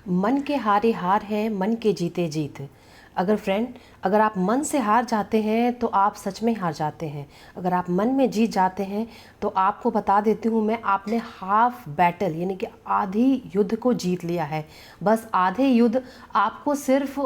मन के हारे हार है, मन के जीते जीत। अगर आप मन से हार जाते हैं तो आप सच में हार जाते हैं। अगर आप मन में जीत जाते हैं तो आपको बता देती हूँ मैं, आपने हाफ बैटल यानी कि आधी युद्ध को जीत लिया है। बस आधे युद्ध आपको सिर्फ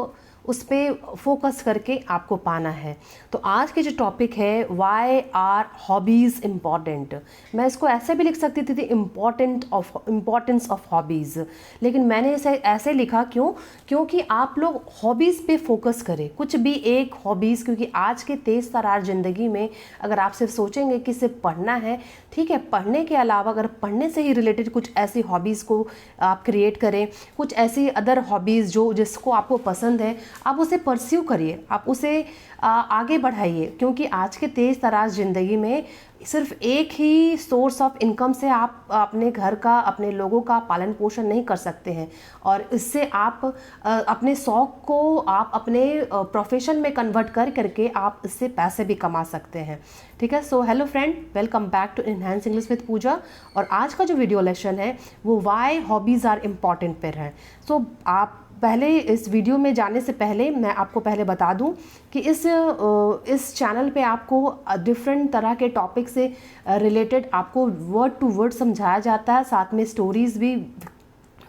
उस पर फोकस करके आपको पाना है। तो आज के जो टॉपिक है, वाई आर हॉबीज़ इम्पॉर्टेंट। मैं इसको ऐसे भी लिख सकती थी इम्पॉर्टेंस ऑफ हॉबीज़, लेकिन मैंने इसे ऐसे लिखा क्योंकि आप लोग हॉबीज़ पे फोकस करें, कुछ भी एक हॉबीज़। क्योंकि आज के तेज़ तरार ज़िंदगी में अगर आप सिर्फ सोचेंगे कि सिर्फ पढ़ना है, ठीक है, पढ़ने के अलावा अगर पढ़ने से ही रिलेटेड कुछ ऐसी हॉबीज़ को आप क्रिएट करें, कुछ ऐसी अदर हॉबीज़ जिसको आपको पसंद है, आप उसे परस्यू करिए, आप उसे आगे बढ़ाइए। क्योंकि आज के तेज़ तरार ज़िंदगी में सिर्फ एक ही सोर्स ऑफ इनकम से आप अपने घर का, अपने लोगों का पालन पोषण नहीं कर सकते हैं। और इससे आप अपने शौक़ को आप अपने प्रोफेशन में कन्वर्ट करके आप इससे पैसे भी कमा सकते हैं। ठीक है। So hello friend, welcome back to enhance English with Pooja. और आज का जो वीडियो लेसन है वो वाई हॉबीज़ आर इम्पॉर्टेंट पर है। सो आप पहले इस वीडियो में जाने से पहले मैं आपको पहले बता दूं कि इस चैनल पे आपको डिफरेंट तरह के टॉपिक से रिलेटेड आपको वर्ड टू वर्ड समझाया जाता है, साथ में स्टोरीज भी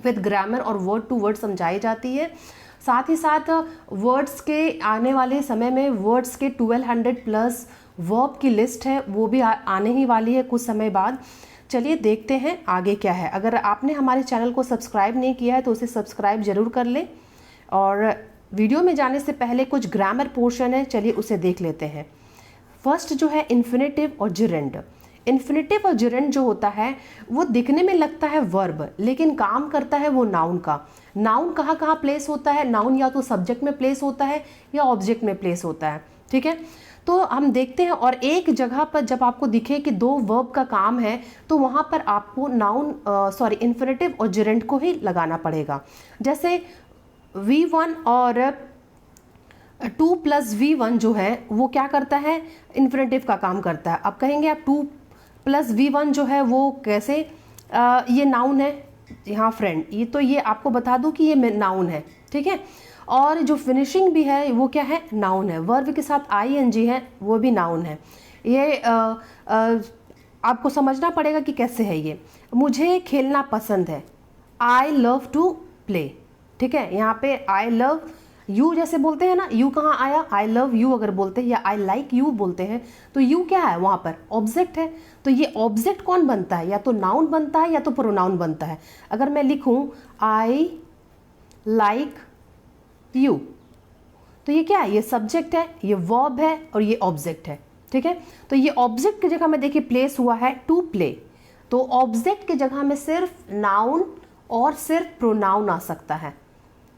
विद ग्रामर और वर्ड टू वर्ड समझाई जाती है। साथ ही साथ वर्ड्स के आने वाले समय में वर्ड्स के 1200 प्लस वर्ब की लिस्ट है, वो भी आने ही वाली है कुछ समय बाद। चलिए देखते हैं आगे क्या है। अगर आपने हमारे चैनल को सब्सक्राइब नहीं किया है तो उसे सब्सक्राइब जरूर कर लें। और वीडियो में जाने से पहले कुछ ग्रामर पोर्शन है, चलिए उसे देख लेते हैं। फर्स्ट जो है इन्फिनेटिव और जिरेंड। इन्फिनेटिव और जिरेंड जो होता है वो दिखने में लगता है वर्ब, लेकिन काम करता है वो नाउन का। नाउन कहाँ कहाँ प्लेस होता है? नाउन या तो सब्जेक्ट में प्लेस होता है या ऑब्जेक्ट में प्लेस होता है। ठीक है, तो हम देखते हैं। और एक जगह पर जब आपको दिखे कि दो वर्ब का काम है तो वहाँ पर आपको इन्फिनेटिव और जिरेंड को ही लगाना पड़ेगा। जैसे V1 और 2 + V1 जो है वो क्या करता है? इन्फिनेटिव का काम करता है। अब कहेंगे आप 2 + V1 जो है वो कैसे? ये नाउन है यहाँ फ्रेंड, ये आपको बता दूँ कि ये नाउन है। ठीक है, और जो फिनिशिंग भी है वो क्या है? नाउन है। वर्ब के साथ ING है, वो भी नाउन है। ये आपको समझना पड़ेगा कि कैसे है ये। मुझे खेलना पसंद है, I love to play। ठीक है, यहाँ पे I love you जैसे बोलते हैं ना, यू कहाँ आया? I love you अगर बोलते हैं या I like you बोलते हैं तो यू क्या है? वहाँ पर ऑब्जेक्ट है। तो ये ऑब्जेक्ट कौन बनता है? या तो नाउन बनता है या तो प्रोनाउन बनता है। अगर मैं लिखूँ I like यू, तो ये क्या है? ये सब्जेक्ट है, ये वर्ब है और ये ऑब्जेक्ट है। ठीक है, तो ये ऑब्जेक्ट की जगह में देखिए प्लेस हुआ है टू प्ले। तो ऑब्जेक्ट की जगह में सिर्फ नाउन और सिर्फ प्रोनाउन आ सकता है।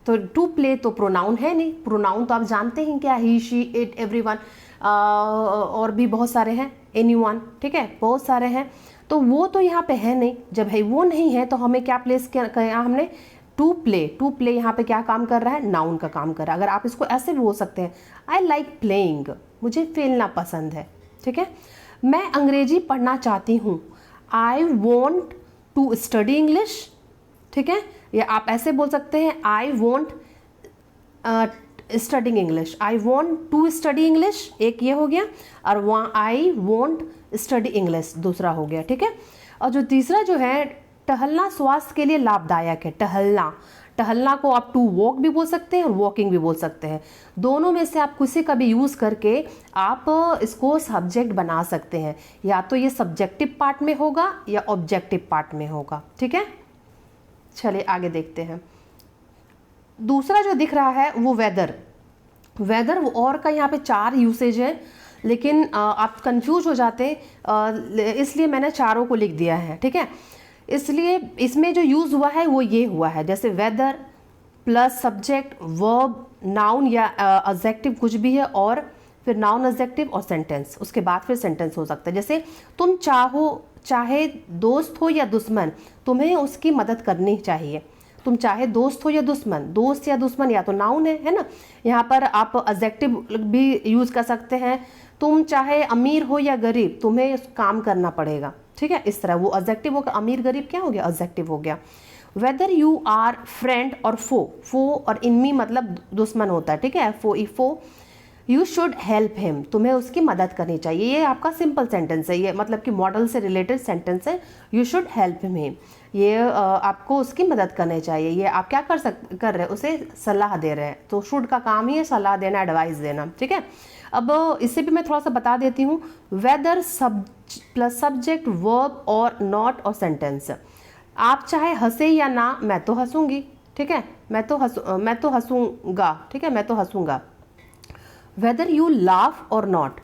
तो टू प्ले तो प्रोनाउन है नहीं। प्रोनाउन तो आप जानते हैं क्या? ही, शी, इट, एवरीवन, और भी बहुत सारे हैं, एनीवन। ठीक है, बहुत सारे हैं। तो वो तो यहाँ पे है नहीं। जब है वो नहीं है तो हमें क्या प्लेस किया हमने? टू प्ले यहाँ पे क्या काम कर रहा है? नाउन का काम कर रहा है। अगर आप इसको ऐसे भी बोल सकते हैं, आई लाइक प्लेइंग, मुझे खेलना पसंद है। ठीक है, मैं अंग्रेजी पढ़ना चाहती हूँ, I want to study English. ठीक है, या आप ऐसे बोल सकते हैं, I want studying English, I want to study English, एक ये हो गया। और वहाँ आई वॉन्ट स्टडी इंग्लिश दूसरा हो गया। ठीक है, और जो तीसरा जो है, टहलना स्वास्थ्य के लिए लाभदायक है। टहलना को आप टू वॉक भी बोल सकते हैं और वॉकिंग भी बोल सकते हैं। दोनों में से आप किसी का भी यूज़ करके आप इसको सब्जेक्ट बना सकते हैं। या तो ये सब्जेक्टिव पार्ट में होगा या ऑब्जेक्टिव पार्ट में होगा। ठीक है, चलिए आगे देखते हैं। दूसरा जो दिख रहा है वो वेदर और का यहाँ पे 4 यूसेज है, लेकिन आप कंफ्यूज हो जाते, इसलिए मैंने चारों को लिख दिया है। ठीक है, इसलिए इसमें जो यूज़ हुआ है वो ये हुआ है, जैसे whether plus subject, verb, noun या एडजेक्टिव कुछ भी है, और फिर नाउन, एडजेक्टिव और सेंटेंस, उसके बाद फिर सेंटेंस हो सकता है। जैसे तुम चाहे दोस्त हो या दुश्मन, तुम्हें उसकी मदद करनी चाहिए। तुम चाहे दोस्त हो या दुश्मन, दोस्त या दुश्मन या तो नाउन है ना। यहाँ पर आप एडजेक्टिव भी यूज़ कर सकते हैं। तुम चाहे अमीर हो या गरीब, तुम्हें काम करना पड़ेगा। ठीक है, इस तरह वो एडजेक्टिव होगा। अमीर गरीब क्या हो गया? एडजेक्टिव हो गया। वेदर यू आर फ्रेंड और फो और इनमी मतलब दुश्मन होता है, ठीक है, फो यू शुड हेल्प हिम, तुम्हें उसकी मदद करनी चाहिए। ये आपका सिंपल सेंटेंस है, ये मतलब कि मॉडल से रिलेटेड सेंटेंस है। यू शुड हेल्प हिम, ये आपको उसकी मदद करनी चाहिए। ये आप क्या कर रहे हैं, उसे सलाह दे रहे हैं। तो शुड का काम ही है सलाह देना, एडवाइस देना, ठीक है। अब इससे भी मैं थोड़ा सा बता देती हूँ। वेदर प्लस सब्जेक्ट वर्ब और नॉट और सेंटेंस, आप चाहे हंसे या ना, मैं तो हंसूंगी, ठीक है, मैं तो हंसूंगा, ठीक है, मैं तो हंसूंगा। वेदर यू लाफ और नॉट,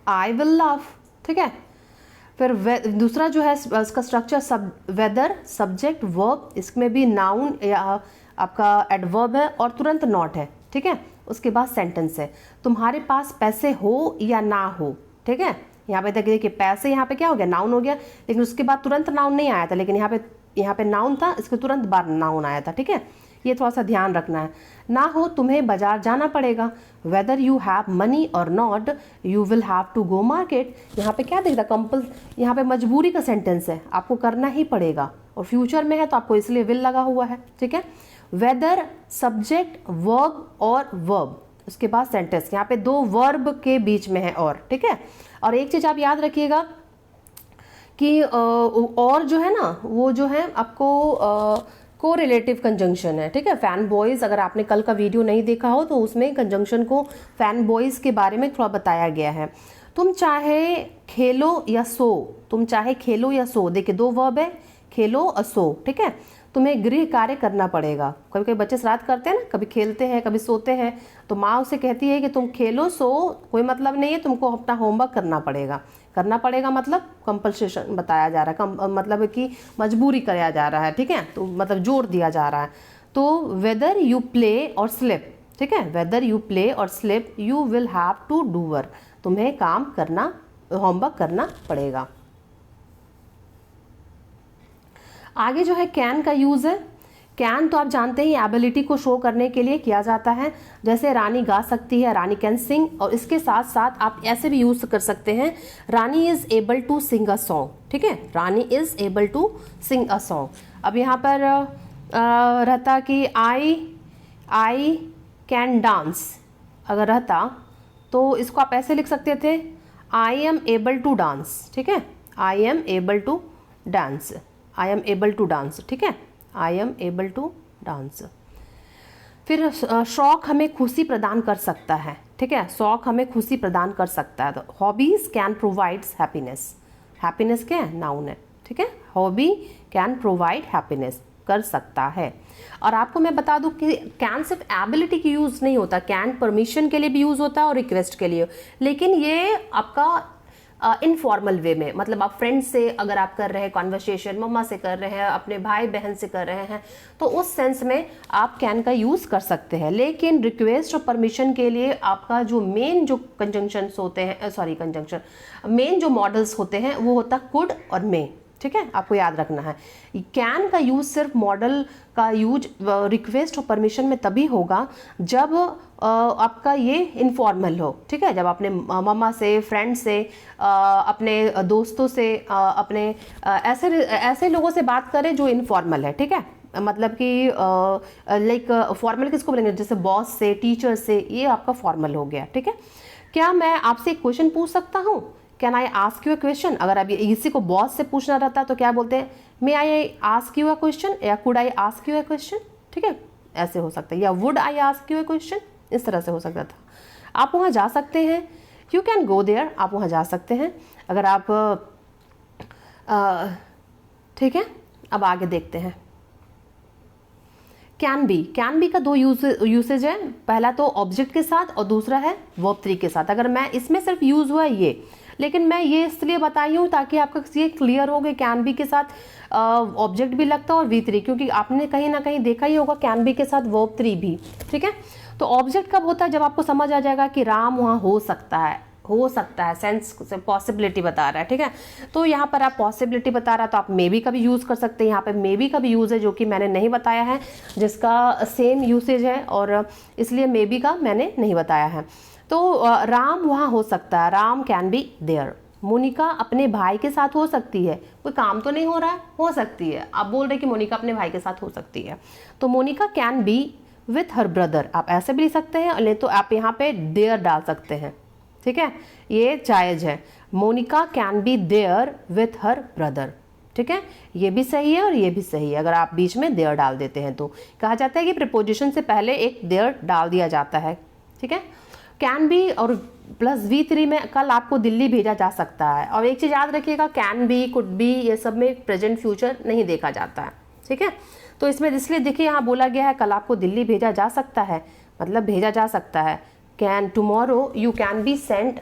आई विल लाफ, ठीक है। फिर दूसरा जो है इसका स्ट्रक्चर वेदर सब्जेक्ट वर्ब, इसमें भी नाउन या आपका एडवर्ब है और तुरंत नॉट है, ठीक है। उसके बाद सेंटेंस है, तुम्हारे पास पैसे हो या ना हो, ठीक है। यहाँ पे देखिए पैसे, यहाँ पे क्या हो गया, नाउन हो गया, लेकिन उसके बाद तुरंत नाउन नहीं आया था, लेकिन यहाँ पे नाउन था, इसके तुरंत बाद नाउन आया था, ठीक है। ये थोड़ा सा ध्यान रखना है। ना हो, तुम्हें बाजार जाना पड़ेगा। Whether you have money or not, you will have to go market. यहाँ पे क्या दिख रहा है, यहाँ पे मजबूरी का सेंटेंस है, आपको करना ही पड़ेगा, और फ्यूचर में है तो आपको इसलिए विल लगा हुआ है, ठीक है। वेदर सब्जेक्ट वर्ब और वर्ब, उसके बाद सेंटेंस, यहाँ पे दो वर्ब के बीच में है और, ठीक है। और एक चीज आप याद रखिएगा कि और जो है ना, वो जो है आपको को रिलेटिव कंजंक्शन है, ठीक है। फैन बॉयज, अगर आपने कल का वीडियो नहीं देखा हो तो उसमें कंजंक्शन को, फैन बॉयज के बारे में थोड़ा बताया गया है। तुम चाहे खेलो या सो, तुम चाहे खेलो या सो, देखिए दो वर्ब है, खेलो और सो, ठीक है। तुम्हें गृह कार्य करना पड़ेगा। कभी कभी बच्चे श्राद्ध करते हैं ना, कभी खेलते हैं कभी सोते हैं, तो माँ उसे कहती है कि तुम खेलो सो, कोई मतलब नहीं है, तुमको अपना होमवर्क करना पड़ेगा। करना पड़ेगा मतलब कंपल्सेशन बताया जा रहा है, मतलब कि मजबूरी कराया जा रहा है, ठीक है, तो मतलब जोर दिया जा रहा है। तो whether you play or sleep, ठीक है, whether you play or sleep, you will have to do work, तुम्हें काम करना, होमवर्क करना पड़ेगा। आगे जो है कैन का यूज है। कैन तो आप जानते हैं एबिलिटी को शो करने के लिए किया जाता है, जैसे रानी गा सकती है, रानी कैन सिंग, और इसके साथ साथ आप ऐसे भी यूज कर सकते हैं, Rani is able to sing a song, ठीक है, Rani is able to sing a song. अब यहाँ पर रहता कि आई कैन डांस, अगर रहता तो इसको आप ऐसे लिख सकते थे, I am able to dance, ठीक है, I am able to dance, I am able to dance, ठीक है, I am able to dance. फिर शौक हमें खुशी प्रदान कर सकता है, ठीक है, शौक हमें खुशी प्रदान कर सकता है। तो hobbies can provides happiness, happiness क्या है, नाउन है, ठीक है, हॉबी कैन प्रोवाइड हैप्पीनेस, कर सकता है। और आपको मैं बता दूं कि कैन सिर्फ एबिलिटी की यूज नहीं होता, कैन परमिशन के लिए भी यूज होता है और रिक्वेस्ट के लिए, लेकिन ये आपका इनफॉर्मल वे में, मतलब आप फ्रेंड से अगर आप कर रहे हैं कॉन्वर्सेशन, मम्मा से कर रहे हैं, अपने भाई बहन से कर रहे हैं, तो उस सेंस में आप कैन का यूज कर सकते हैं। लेकिन रिक्वेस्ट और परमिशन के लिए आपका जो मेन जो कंजंक्शंस होते हैं, मेन जो मॉडल्स होते हैं वो होता कुड और मे, ठीक है, आपको याद रखना है। कैन का यूज सिर्फ मॉडल का यूज रिक्वेस्ट और परमिशन में तभी होगा जब आपका ये इनफॉर्मल हो, ठीक है, जब अपने मम्मा से, फ्रेंड से, अपने दोस्तों से, अपने ऐसे लोगों से बात करें जो इनफॉर्मल है, ठीक है, मतलब कि लाइक फॉर्मल किसको बोलेंगे, जैसे बॉस से, टीचर से, ये आपका फॉर्मल हो गया, ठीक है। क्या मैं आपसे एक क्वेश्चन पूछ सकता हूँ, can I ask you a question, अगर अभी इसी को बॉस से पूछना रहता है तो क्या बोलते हैं, may I ask you a question या could I ask you a question, ठीक है, ऐसे हो सकता है, या would I ask you a question, इस तरह से हो सकता था। आप वहाँ जा सकते हैं, यू कैन गो देयर, आप वहाँ जा सकते हैं अगर आप, ठीक है। अब आगे देखते हैं, कैन बी का दो यूसेज है, पहला तो ऑब्जेक्ट के साथ और दूसरा है वर्ब 3 के साथ। अगर मैं इसमें सिर्फ यूज हुआ ये, लेकिन मैं ये इसलिए बताई हूँ ताकि आपका ये क्लियर हो गया, कैन बी के साथ ऑब्जेक्ट भी लगता है और V3, क्योंकि आपने कहीं ना कहीं देखा ही होगा कैन बी के साथ वर्ब 3 भी, ठीक है। तो ऑब्जेक्ट कब होता है, जब आपको समझ आ जाएगा कि राम वहाँ हो सकता है, सेंस से पॉसिबिलिटी बता रहा है, ठीक है। तो यहाँ पर आप पॉसिबिलिटी बता रहा है तो आप मे बी का भी यूज कर सकते हैं। यहाँ पे मे बी का भी यूज है जो कि मैंने नहीं बताया है, जिसका सेम यूसेज है, और इसलिए मे बी का मैंने नहीं बताया है। तो राम वहाँ हो सकता है, Ram can be there, Monica अपने भाई के साथ हो सकती है, कोई काम तो नहीं हो रहा है, हो सकती है, आप बोल रहे कि मोनिका अपने भाई के साथ हो सकती है, तो Monica can be with her brother, आप ऐसे भी लिख सकते हैं, नहीं तो आप यहाँ पे देयर डाल सकते हैं, ठीक है, ये जायज़ है। Monica can be there with her brother, ठीक है, ये भी सही है और ये भी सही है। अगर आप बीच में देयर डाल देते हैं तो कहा जाता है कि प्रीपोजिशन से पहले एक देयर डाल दिया जाता है, ठीक है। कैन बी और प्लस V3 में कल आपको दिल्ली भेजा जा सकता है। और एक चीज़ याद रखिएगा, कैन बी, कुड बी, ये सब में प्रेजेंट फ्यूचर नहीं देखा जाता है, ठीक है। तो इसमें इसलिए देखिए यहाँ बोला गया है कल आपको दिल्ली भेजा जा सकता है, मतलब भेजा जा सकता है। Can tomorrow you can be sent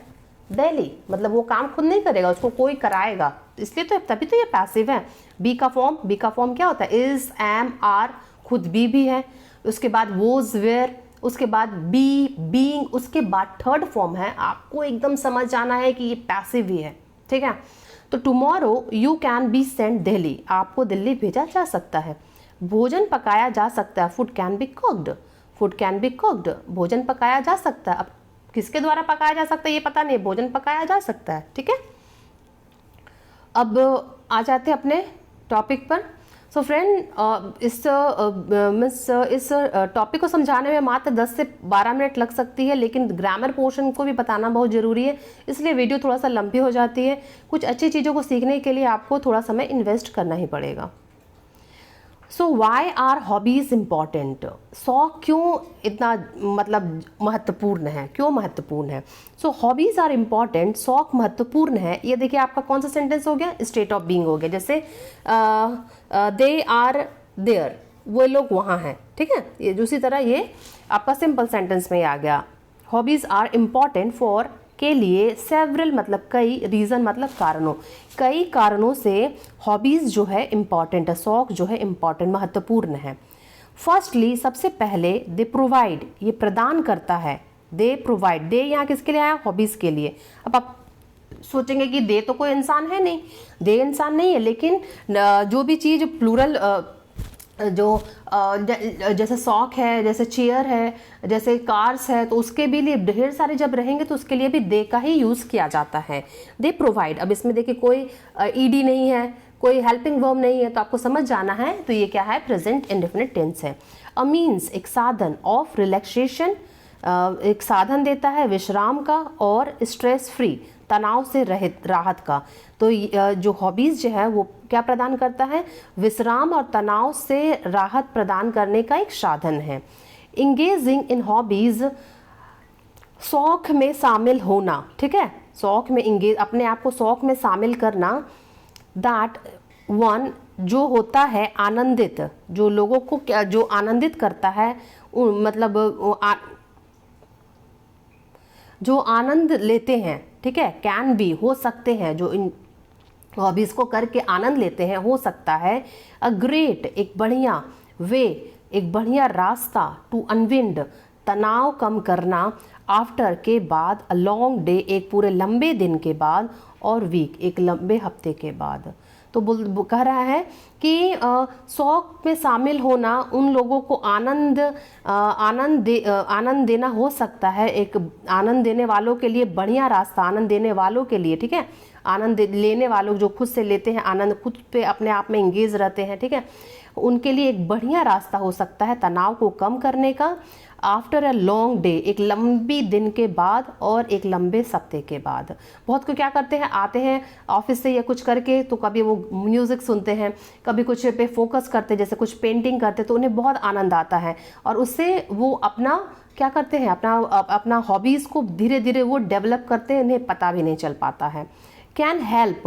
Delhi, मतलब वो काम खुद नहीं करेगा, उसको कोई कराएगा, इसलिए तो तभी तो ये पैसिव है। बी का फॉर्म क्या होता है, इज, एम, आर, खुद बी है, उसके बाद वोज, वेयर, उसके बाद बी, बीइंग, उसके बाद थर्ड फॉर्म है, आपको एकदम समझ जाना है कि ये पैसिव ही है, ठीक है। तो tomorrow you can be sent Delhi, आपको दिल्ली भेजा जा सकता है। भोजन पकाया जा सकता है, food can be cooked, food can be cooked, भोजन पकाया जा सकता है। अब किसके द्वारा पकाया जा सकता है ये पता नहीं, भोजन पकाया जा सकता है, ठीक है। अब आ जाते हैं अपने टॉपिक पर। सो फ्रेंड, इस टॉपिक को समझाने में मात्र 10 से 12 मिनट लग सकती है, लेकिन ग्रामर पोर्शन को भी बताना बहुत ज़रूरी है, इसलिए वीडियो थोड़ा सा लंबी हो जाती है। कुछ अच्छी चीज़ों को सीखने के लिए आपको थोड़ा समय इन्वेस्ट करना ही पड़ेगा। सो वाई आर हॉबीज़ इम्पॉर्टेंट, शौक क्यों इतना मतलब महत्वपूर्ण है, क्यों महत्वपूर्ण है। सो हॉबीज़ आर इम्पॉर्टेंट, शौक महत्वपूर्ण है। ये देखिए आपका कौन सा सेंटेंस हो गया, स्टेट ऑफ बीइंग हो गया। जैसे दे आर देयर, वो लोग वहाँ हैं, ठीक है। ये दूसरी तरह ये आपका सिंपल सेंटेंस में आ गया। हॉबीज़ आर इम्पॉर्टेंट फॉर के लिए, सेवरल मतलब कई, रीज़न मतलब कारणों, कई कारणों से हॉबीज़ जो है इम्पॉर्टेंट है, शौक जो है इम्पॉर्टेंट महत्वपूर्ण है। फर्स्टली सबसे पहले दे प्रोवाइड, ये प्रदान करता है, दे प्रोवाइड, दे यहाँ किसके लिए आया, हॉबीज़ के लिए। अब आप सोचेंगे कि दे तो कोई इंसान है नहीं, दे इंसान नहीं है, लेकिन जो भी चीज़ प्लूरल जो जैसे शौक है, जैसे चेयर है, जैसे कार्स है, तो उसके भी लिए ढेर सारे जब रहेंगे तो उसके लिए भी दे का ही यूज़ किया जाता है, दे प्रोवाइड। अब इसमें देखिए कोई ईडी नहीं है, कोई हेल्पिंग वर्ब नहीं है, तो आपको समझ जाना है, तो ये क्या है, प्रेजेंट इंडेफिनिट टेंस है। अ मीन्स एक साधन, ऑफ रिलैक्सेशन एक साधन देता है विश्राम का, और स्ट्रेस फ्री तनाव से रहित राहत का। तो जो हॉबीज़ जो है वो क्या प्रदान करता है, विश्राम और तनाव से राहत प्रदान करने का एक साधन है। इंगेजिंग इन हॉबीज़, शौक में शामिल होना, ठीक है, शौक में इंगेज, अपने आप को शौक में शामिल करना। दैट वन, जो होता है आनंदित, जो लोगों को जो आनंदित करता है, मतलब जो आनंद लेते हैं, ठीक है, कैन बी हो सकते हैं, जो इन हॉबीज़ को करके आनंद लेते हैं, हो सकता है। अ ग्रेट एक बढ़िया, वे एक बढ़िया रास्ता, टू अनविंड तनाव कम करना, आफ्टर के बाद, अ लॉन्ग डे एक पूरे लंबे दिन के बाद, और वीक एक लंबे हफ्ते के बाद। तो कह रहा है कि शौक में शामिल होना उन लोगों को आनंद देना हो सकता है, एक आनंद देने वालों के लिए बढ़िया रास्ता, आनंद देने वालों के लिए, ठीक है, आनंद लेने वालों जो खुद से लेते हैं आनंद, खुद पे अपने आप में इंगेज रहते हैं, ठीक है, उनके लिए एक बढ़िया रास्ता हो सकता है तनाव को कम करने का। आफ्टर अ लॉन्ग डे एक लंबी दिन के बाद, और एक लंबे सप्ताह के बाद। बहुत को क्या करते हैं, आते हैं ऑफिस से या कुछ करके, तो कभी वो म्यूज़िक सुनते हैं, कभी कुछ पे फोकस करते हैं, जैसे कुछ पेंटिंग करते, तो उन्हें बहुत आनंद आता है, और उससे वो अपना क्या करते हैं, अपना हॉबीज़ को धीरे धीरे वो डेवलप करते हैं, उन्हें पता भी नहीं चल पाता है। कैन हेल्प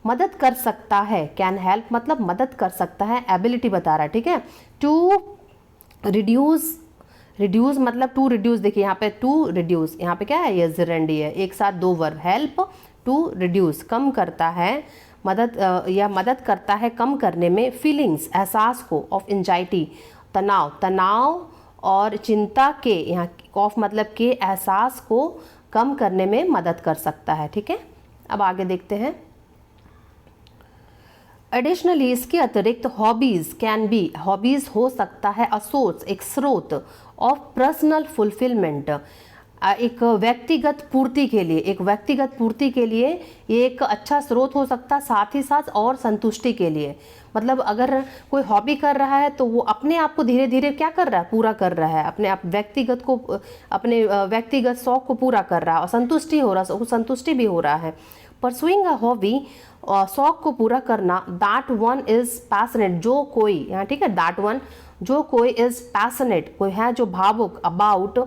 मदद कर सकता है, कैन हेल्प मतलब मदद कर सकता है, एबिलिटी बता रहा है, ठीक है। टू रिड्यूस, रिड्यूस मतलब टू रिड्यूस, देखिए यहाँ पे टू रिड्यूस, यहाँ पे क्या है, ये जेरेंडी है, एक साथ दो वर्ब, हेल्प टू रिड्यूस कम करता है, मदद या मदद करता है कम करने में, फीलिंग्स एहसास को, ऑफ एंजाइटी तनाव और चिंता के, यहाँ ऑफ मतलब के, एहसास को कम करने में मदद कर सकता है, ठीक है। अब आगे देखते हैं। एडिशनली इसके अतिरिक्त हॉबीज़ कैन बी, हॉबीज़ हो सकता है अ सोर्स एक स्रोत, ऑफ पर्सनल फुलफिलमेंट एक व्यक्तिगत पूर्ति के लिए, एक व्यक्तिगत पूर्ति के लिए ये एक अच्छा स्रोत हो सकता है, साथ ही साथ और संतुष्टि के लिए। मतलब अगर कोई हॉबी कर रहा है तो वो अपने आप को धीरे धीरे क्या कर रहा है, पूरा कर रहा है, अपने आप व्यक्तिगत को, अपने व्यक्तिगत शौक को पूरा कर रहा है और संतुष्टि हो रहा है, संतुष्टि भी हो रहा है। परसुइंग अ हॉबी, शौक को पूरा करना, दैट वन इज पैशनेट, जो कोई, यहाँ ठीक है, दैट वन, जो कोई इज पैशनेट, कोई है जो भावुक, अबाउट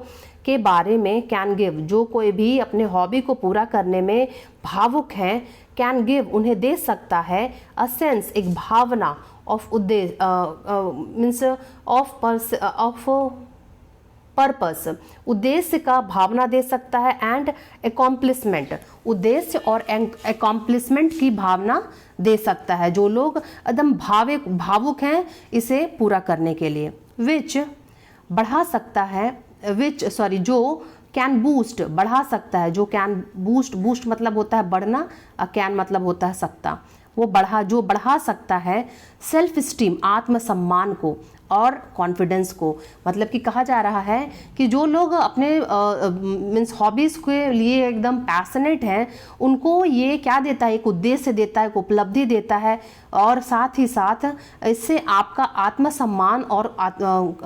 के बारे में, कैन गिव, जो कोई भी अपने हॉबी को पूरा करने में भावुक है, कैन गिव, उन्हें दे सकता है, अ सेंस, एक भावना, ऑफ उद्देश्य, मीन्स ऑफ पर्पस, उद्देश्य का भावना दे सकता है, एंड एकॉम्प्लिसमेंट, उद्देश्य और एकॉम्प्लिसमेंट की भावना दे सकता है, जो लोग एकदम भावुक हैं इसे पूरा करने के लिए। विच, बढ़ा सकता है, जो कैन बूस्ट, बढ़ा सकता है, जो कैन बूस्ट, बूस्ट मतलब होता है बढ़ना, कैन मतलब होता है सकता, वो जो बढ़ा सकता है सेल्फ स्टीम, आत्मसम्मान को, और कॉन्फिडेंस को। मतलब कि कहा जा रहा है कि जो लोग अपने मीन्स हॉबीज़ के लिए एकदम पैशनेट हैं, उनको ये क्या देता है, एक उद्देश्य देता है, एक उपलब्धि देता है, और साथ ही साथ इससे आपका आत्मसम्मान और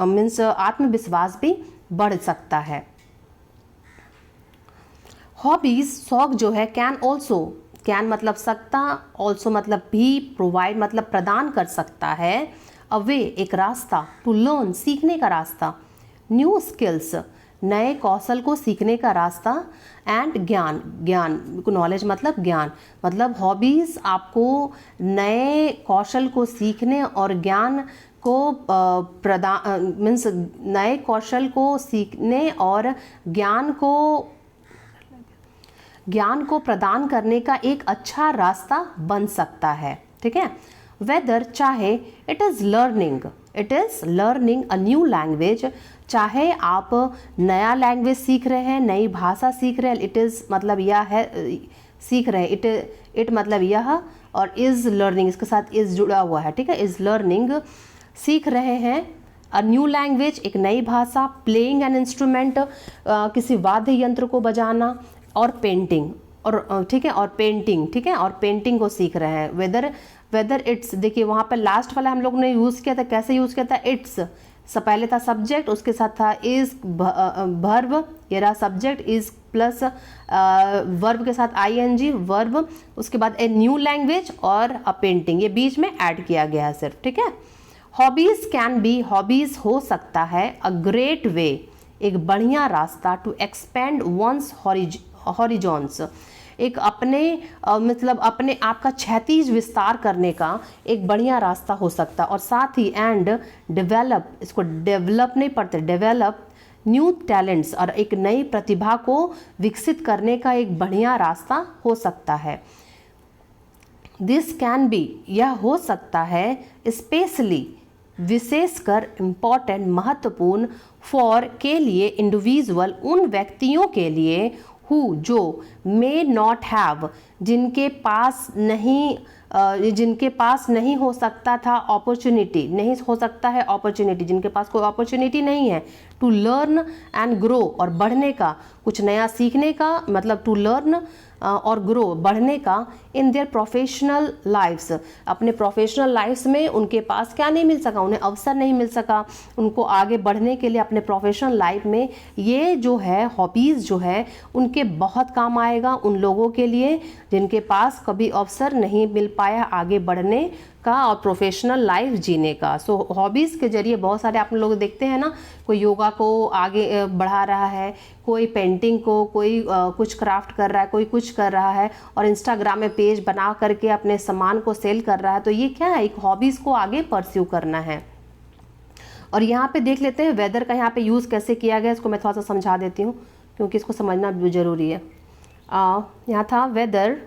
मीन्स आत्मविश्वास भी बढ़ सकता है। हॉबीज, शौक जो है, कैन ऑल्सो, कैन मतलब सकता, ऑल्सो मतलब भी, प्रोवाइड मतलब प्रदान कर सकता है, अ वे, एक रास्ता, टू लर्न, सीखने का रास्ता, न्यू स्किल्स, नए कौशल को सीखने का रास्ता, एंड ज्ञान, ज्ञान, नॉलेज मतलब ज्ञान, मतलब हॉबीज़ आपको नए कौशल को सीखने और ज्ञान को प्रदान, मीन्स नए कौशल को सीखने और ज्ञान को प्रदान करने का एक अच्छा रास्ता बन सकता है। ठीक है। वेदर, चाहे, it is learning a new language, चाहे आप नया लैंग्वेज सीख रहे हैं, नई भाषा सीख रहे हैं, इट इज़ मतलब यह है, सीख रहे हैं, इट मतलब यह, और इज़ लर्निंग, इसके साथ इज़ जुड़ा हुआ है। ठीक है। इज़ लर्निंग, सीख रहे हैं, अ न्यू लैंग्वेज, एक नई भाषा, प्लेइंग एन इंस्ट्रूमेंट, किसी वाद्य यंत्र को बजाना, और पेंटिंग, और ठीक है, और पेंटिंग, ठीक है, और पेंटिंग को सीख रहे हैं। वेदर इट्स, देखिए वहाँ पर लास्ट वाला हम लोग ने यूज़ किया था, कैसे यूज़ किया था, इट्स, सब पहले था सब्जेक्ट, उसके साथ था इज, वर्ब, ये रहा सब्जेक्ट, इज प्लस वर्ब के साथ ing, वर्ब, उसके बाद ए न्यू लैंग्वेज और अ पेंटिंग, ये बीच में ऐड किया गया है सिर्फ। ठीक है। हॉबीज कैन बी, हॉबीज हो सकता है, अ ग्रेट वे, एक बढ़िया रास्ता, टू एक्सपेंड वंस हॉरिजॉन्स, एक अपने मतलब अपने आप का क्षैतिज विस्तार करने का एक बढ़िया रास्ता हो सकता है, और साथ ही एंड डेवलप, इसको डेवलप नहीं पढ़ते, डेवलप न्यू टैलेंट्स, और एक नई प्रतिभा को विकसित करने का एक बढ़िया रास्ता हो सकता है। दिस कैन बी, यह हो सकता है, स्पेशली, विशेषकर, इम्पॉर्टेंट, महत्वपूर्ण, फॉर, के लिए, इंडिविजुअल, उन व्यक्तियों के लिए, हु, जो, मे नॉट हैव, जिनके पास नहीं हो सकता था, अपॉर्चुनिटी, नहीं हो सकता है अपॉर्चुनिटी, जिनके पास कोई अपॉर्चुनिटी नहीं है, टू लर्न एंड ग्रो, और बढ़ने का, कुछ नया सीखने का, मतलब टू लर्न और ग्रो, बढ़ने का, इन देयर प्रोफेशनल लाइफ्स, अपने प्रोफेशनल लाइफ्स में उनके पास क्या नहीं मिल सका, उन्हें अवसर नहीं मिल सका उनको आगे बढ़ने के लिए अपने प्रोफेशनल लाइफ में। ये जो है हॉबीज़ जो है उनके बहुत काम आएगा उन लोगों के लिए जिनके पास कभी अवसर नहीं मिल पाया आगे बढ़ने का और प्रोफेशनल लाइफ जीने का। सो हॉबीज़ के जरिए बहुत सारे आप लोग देखते हैं ना, कोई योगा को आगे बढ़ा रहा है, कोई पेंटिंग को, कोई कुछ क्राफ्ट कर रहा है, कोई कुछ कर रहा है और इंस्टाग्राम में पेज बना करके अपने सामान को सेल कर रहा है। तो ये क्या है, एक हॉबीज़ को आगे परस्यू करना है। और यहाँ पे देख लेते हैं वेदर का यहाँ पे यूज़ कैसे किया गया, इसको मैं थोड़ा सा समझा देती हूँ क्योंकि इसको समझना भी ज़रूरी है। यहाँ था whether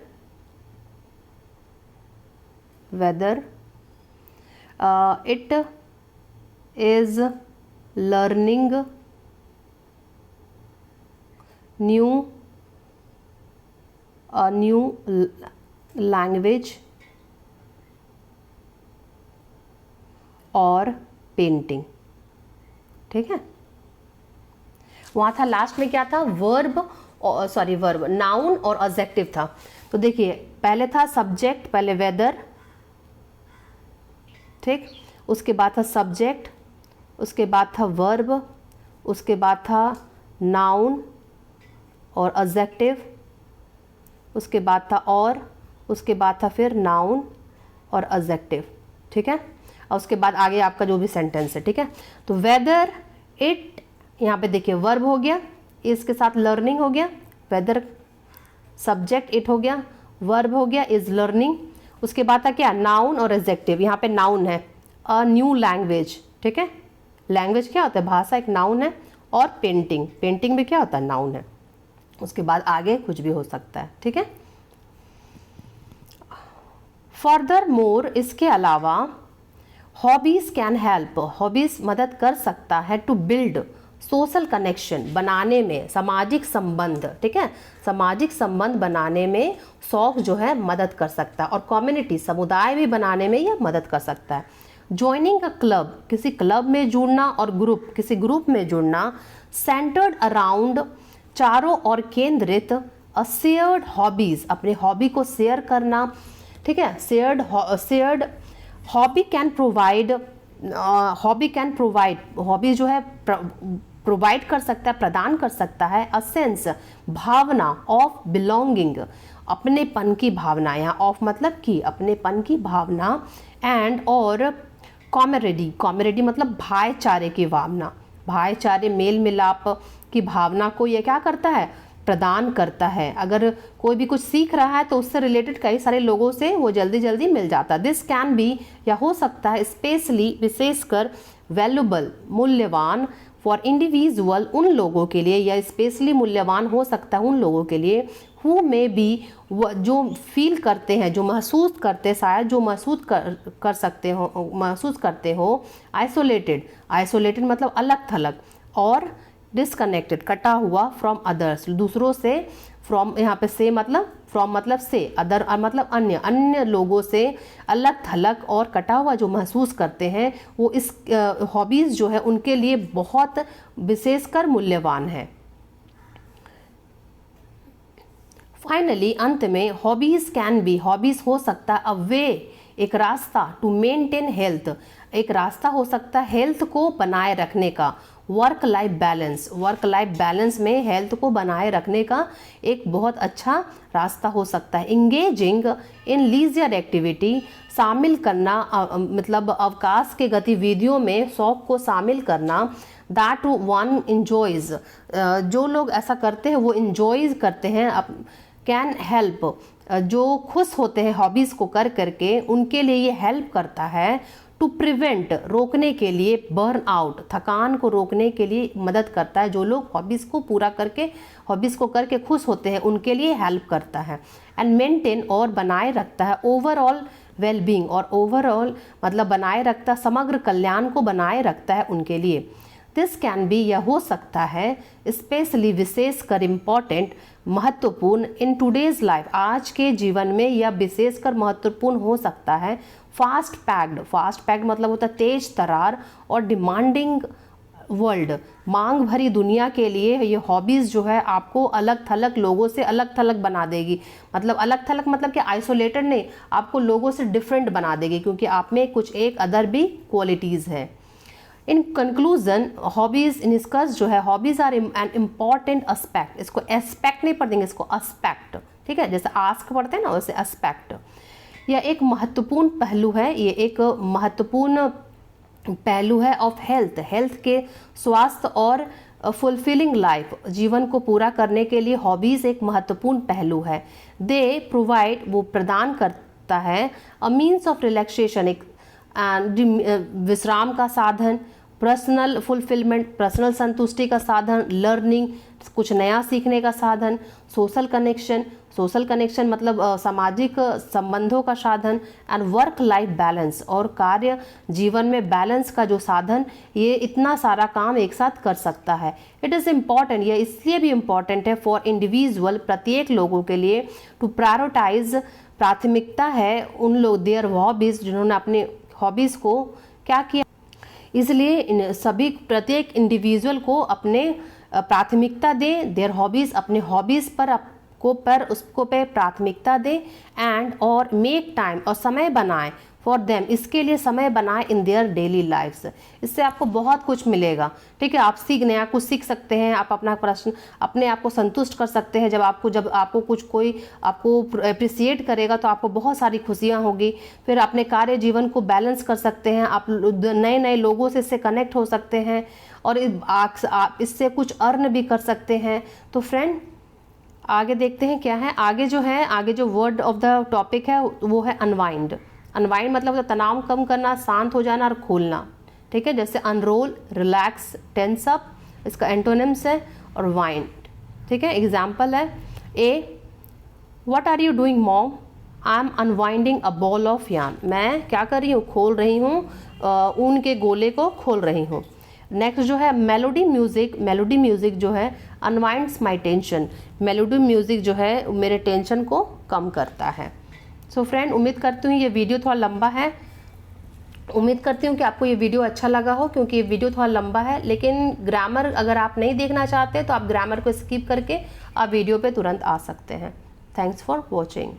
it is learning new language और पेंटिंग। ठीक है। वहाँ था लास्ट में क्या था, वर्ब, नाउन और एडजेक्टिव था। तो देखिए पहले था सब्जेक्ट, पहले वेदर, ठीक, उसके बाद था सब्जेक्ट, उसके बाद था वर्ब, उसके बाद था नाउन और एडजेक्टिव, उसके बाद था और, उसके बाद था फिर नाउन और एडजेक्टिव, ठीक है। और उसके बाद आगे आपका जो भी सेंटेंस है, ठीक है। तो वेदर इट, यहाँ पे देखिए वर्ब हो गया, इसके साथ लर्निंग हो गया, वेदर सब्जेक्ट इट हो गया, वर्ब हो गया इज लर्निंग, उसके बाद था क्या, नाउन और एडजेक्टिव। यहाँ पे नाउन है अ न्यू लैंग्वेज, ठीक है। लैंग्वेज क्या होता है, भाषा एक नाउन है, और पेंटिंग, पेंटिंग भी क्या होता है, नाउन है। उसके बाद आगे कुछ भी हो सकता है, ठीक है। फर्दर मोर, इसके अलावा हॉबीज कैन हेल्प, हॉबीज मदद कर सकता है टू बिल्ड सोशल कनेक्शन, बनाने में सामाजिक संबंध, ठीक है, सामाजिक संबंध बनाने में शौक जो है मदद कर सकता है, और कम्युनिटी, समुदाय भी बनाने में यह मदद कर सकता है। ज्वाइनिंग अ क्लब, किसी क्लब में जुड़ना, और ग्रुप, किसी ग्रुप में जुड़ना। सेंटर्ड अराउंड, चारों ओर केंद्रित। अ शेयर्ड हॉबीज, अपने हॉबी को शेयर करना, ठीक है। Shared hobby can provide, hobby जो है प्रोवाइड कर सकता है, प्रदान कर सकता है। अ सेंस, भावना ऑफ बिलोंगिंग, अपनेपन की भावना, यहाँ ऑफ मतलब की, अपनेपन की भावना। एंड और कॉमरेडी, कॉमरेडी मतलब भाईचारे की भावना, भाईचारे मेल मिलाप की भावना को ये क्या करता है, प्रदान करता है। अगर कोई भी कुछ सीख रहा है तो उससे रिलेटेड कई सारे लोगों से वो जल्दी जल्दी मिल जाता है। दिस कैन बी, या हो सकता है, स्पेशली, विशेषकर, वैल्यूबल, मूल्यवान, फॉर इंडिविजुअल, उन लोगों के लिए, या स्पेशली मूल्यवान हो सकता है उन लोगों के लिए, हु में बी, जो फील करते हैं, जो महसूस करते हैं, शायद जो महसूस करते हो, आइसोलेटेड, आइसोलेटेड मतलब अलग थलग, और डिसकनेक्टेड, कटा हुआ, फ्रॉम अदर्स, दूसरों से। फ्रॉम यहाँ पे से मतलब, फ्रॉम मतलब से, अदर मतलब अन्य, अन्य लोगों से अलग थलग और कटा हुआ जो महसूस करते हैं, वो इस हॉबीज़ जो है उनके लिए बहुत विशेषकर मूल्यवान है। फाइनली, अंत में, हॉबीज कैन बी, हॉबीज हो सकता है अ वे, एक रास्ता, टू मेंटेन हेल्थ, एक रास्ता हो सकता है हेल्थ को बनाए रखने का। Work life balance, work life balance में हेल्थ को बनाए रखने का एक बहुत अच्छा रास्ता हो सकता है। इंगेजिंग इन लीजर एक्टिविटी, शामिल करना, मतलब अवकाश के गतिविधियों में शौक को शामिल करना। दैट वन इंजॉयज, जो लोग ऐसा करते हैं वो इंजॉय करते हैं। कैन हेल्प, जो खुश होते हैं हॉबीज़ को कर करके, उनके लिए ये हेल्प करता है। टू प्रिवेंट, रोकने के लिए। बर्न आउट, थकान को रोकने के लिए मदद करता है। जो लोग हॉबीज़ को पूरा करके, हॉबीज़ को करके खुश होते हैं, उनके लिए हेल्प करता है। एंड मेंटेन, और बनाए रखता है। ओवरऑल वेलबींग, और ओवरऑल मतलब बनाए रखता, समग्र कल्याण को बनाए रखता है उनके लिए। दिस कैन बी, यह हो सकता है, स्पेशली, विशेषकर, इम्पॉर्टेंट, महत्वपूर्ण, इन टूडेज लाइफ, आज के जीवन में यह विशेषकर महत्वपूर्ण हो सकता है। फास्ट पैक्ड, फास्ट पैक्ड मतलब होता है तेज तरार, और डिमांडिंग वर्ल्ड, मांग भरी दुनिया के लिए ये हॉबीज़ जो है आपको अलग थलग लोगों से अलग थलग बना देगी। मतलब अलग थलग मतलब कि आइसोलेटेड नहीं, आपको लोगों से डिफरेंट बना देगी, क्योंकि आप में कुछ एक अदर भी क्वालिटीज़ है। इन कंक्लूजन, हॉबीज, निष्कर्ष जो है, hobbies are an important aspect, इसको एस्पेक्ट नहीं पढ़ेंगे, इसको एस्पेक्ट, ठीक है, जैसे आस्क पढ़ते हैं ना वैसे एस्पेक्ट। यह एक महत्वपूर्ण पहलू है, ये एक महत्वपूर्ण पहलू है ऑफ हेल्थ, हेल्थ के, स्वास्थ्य और फुलफिलिंग लाइफ, जीवन को पूरा करने के लिए हॉबीज़ एक महत्वपूर्ण पहलू है। दे प्रोवाइड, वो प्रदान करता है, अ मीन्स ऑफ रिलैक्सेशन, एक विश्राम का साधन, पर्सनल फुलफिलमेंट, पर्सनल संतुष्टि का साधन, लर्निंग, कुछ नया सीखने का साधन, सोशल कनेक्शन, सोशल कनेक्शन मतलब सामाजिक संबंधों का साधन, एंड वर्क लाइफ बैलेंस, और कार्य जीवन में बैलेंस का जो साधन, ये इतना सारा काम एक साथ कर सकता है। इट इज़ इम्पॉर्टेंट, यह इसलिए भी इम्पॉर्टेंट है फॉर इंडिविजुअल, प्रत्येक लोगों के लिए, टू प्रायोरिटाइज, प्राथमिकता है उन लोग, देयर हॉबीज़, जिन्होंने अपने हॉबीज़ को क्या किया, इसलिए इन सभी प्रत्येक इंडिविजुअल को अपने प्राथमिकता दें, देयर हॉबीज़, अपने हॉबीज़ पर उसको पे प्राथमिकता दें, एंड और मेक टाइम, और समय बनाएं फॉर देम, इसके लिए समय बनाएं इन देयर डेली लाइफ्स। इससे आपको बहुत कुछ मिलेगा, ठीक है। आप नया कुछ सीख सकते हैं, आप अपना प्रश्न अपने आप को संतुष्ट कर सकते हैं। जब आपको कुछ कोई आपको अप्रिसिएट करेगा तो आपको बहुत सारी खुशियाँ होगी। फिर अपने कार्य जीवन को बैलेंस कर सकते हैं, आप नए नए लोगों से इससे कनेक्ट हो सकते हैं, और आप इससे कुछ अर्न भी कर सकते हैं। तो फ्रेंड, आगे देखते हैं क्या है। आगे जो वर्ड ऑफ द टॉपिक है वो है अनवाइंड। अनवाइंड मतलब तनाव कम करना, शांत हो जाना और खोलना, ठीक है। जैसे अनरोल, रिलैक्स, टेंस अप, इसका एंटोनिम्स है, और वाइंड, ठीक है। एग्जाम्पल है A, what are you doing mom, I am unwinding a ball of yarn, मैं क्या कर रही हूँ, खोल रही हूँ ऊन के गोले को खोल रही हूँ। नेक्स्ट जो है मेलोडी म्यूजिक। मेलोडी म्यूजिक जो है अनवाइंड्स माई टेंशन, मेलोडी म्यूजिक जो है मेरे टेंशन को कम करता है। सो फ्रेंड, उम्मीद करती हूँ ये वीडियो थोड़ा लंबा है, उम्मीद करती हूँ कि आपको ये वीडियो अच्छा लगा हो, क्योंकि ये वीडियो थोड़ा लंबा है। लेकिन ग्रामर अगर आप नहीं देखना चाहते तो आप ग्रामर को स्किप करके आप वीडियो पे तुरंत आ सकते हैं। Thanks for watching.